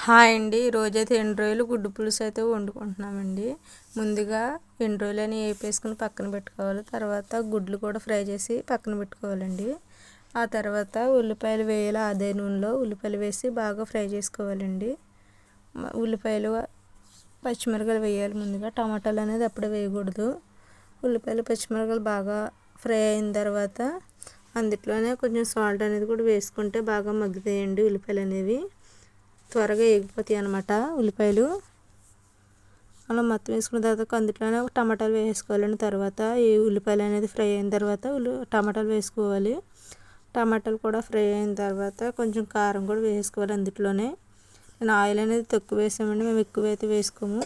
Hi అండి. ఈరోజైతే ఎండ్రోయిలు గుడ్డు పులుసు అయితే వండుకుంటున్నామండి. ముందుగా ఎండ్రోయిలని వేపేసుకుని పక్కన పెట్టుకోవాలి. తర్వాత గుడ్లు కూడా ఫ్రై చేసి పక్కన పెట్టుకోవాలండి. ఆ తర్వాత ఉల్లిపాయలు వేయాలి. అదే నూనెలో ఉల్లిపాయలు వేసి బాగా ఫ్రై చేసుకోవాలండి. ఉల్లిపాయలు పచ్చిమిరపకాయలు వేయాలి. ముందుగా టమాటాలు అనేది అప్పుడే వేయకూడదు. ఉల్లిపాయలు పచ్చిమిరపకాయలు బాగా ఫ్రై అయిన తర్వాత అందులోనే కొంచెం సాల్ట్ అనేది కూడా వేసుకుంటే బాగా మగ్గుతాయండి. ఉల్లిపాయలు అనేవి త్వరగా ఎగిపోతాయి అన్నమాట. ఉల్లిపాయలు అలా మొత్తం వేసుకున్న తర్వాత అందులోనే టమాటాలు వేసుకోవాలండి. తర్వాత ఈ ఉల్లిపాయలు అనేది ఫ్రై అయిన తర్వాత టమాటాలు వేసుకోవాలి. టమాటాలు కూడా ఫ్రై అయిన తర్వాత కొంచెం కారం కూడా వేసుకోవాలి. అందులోనే నేను ఆయిల్ అనేది తక్కువ వేసామండి, మేము ఎక్కువ అయితే వేసుకోము.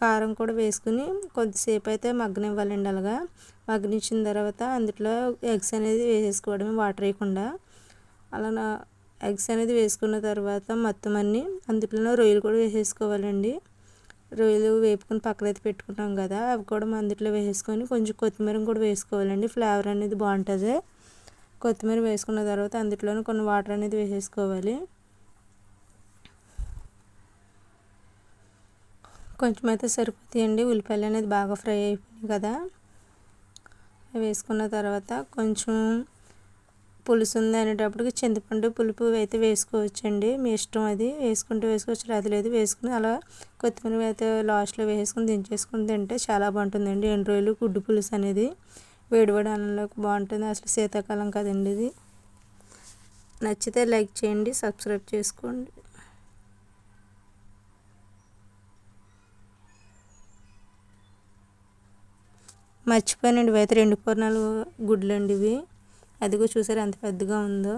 కారం కూడా వేసుకుని కొద్దిసేపు అయితే మగ్గనివ్వాలండి. అలాగా మగ్గనిచ్చిన తర్వాత అందులో ఎగ్స్ అనేది వేసేసుకోవడం, వాటర్ వేయకుండా. అలా ఎగ్స్ అనేది వేసుకున్న తర్వాత మొత్తం అన్నీ అందులో రొయ్యలు కూడా వేసేసుకోవాలండి. రొయ్యలు వేపుకొని పక్కనైతే పెట్టుకుంటాం కదా, అవి కూడా అందులో వేసేసుకొని కొంచెం కొత్తిమీర కూడా వేసుకోవాలండి. ఫ్లేవర్ అనేది బాగుంటుంది. కొత్తిమీర వేసుకున్న తర్వాత అందులోనే కొన్ని వాటర్ అనేది వేసేసుకోవాలి. కొంచెం అయితే సరిపోతాయండి. ఉల్లిపాయలు అనేది బాగా ఫ్రై అయిపోయినాయి కదా. వేసుకున్న తర్వాత కొంచెం పులుసు ఉంది అనేటప్పటికి చింతపండు పులుపు అయితే వేసుకోవచ్చండి. మీ ఇష్టం, అది వేసుకుంటే వేసుకోవచ్చు, అది లేదు వేసుకుని అలా కొత్తిమీర అయితే లాస్ట్లో వేసుకుని దించేసుకుని తింటే చాలా బాగుంటుందండి. ఎండ్రోయిలు గుడ్డు పులుసు అనేది వేడివేడి అన్నంలోకి బాగుంటుంది. అసలు శీతాకాలం కదండి ఇది. నచ్చితే లైక్ చేయండి, సబ్స్క్రైబ్ చేసుకోండి. మర్చిపోయానండి, ఇవి అయితే 2 పూర్ణాలు గుడ్లు అండి ఇవి. అదిగో చూసారు ఎంత పెద్దగా ఉందో.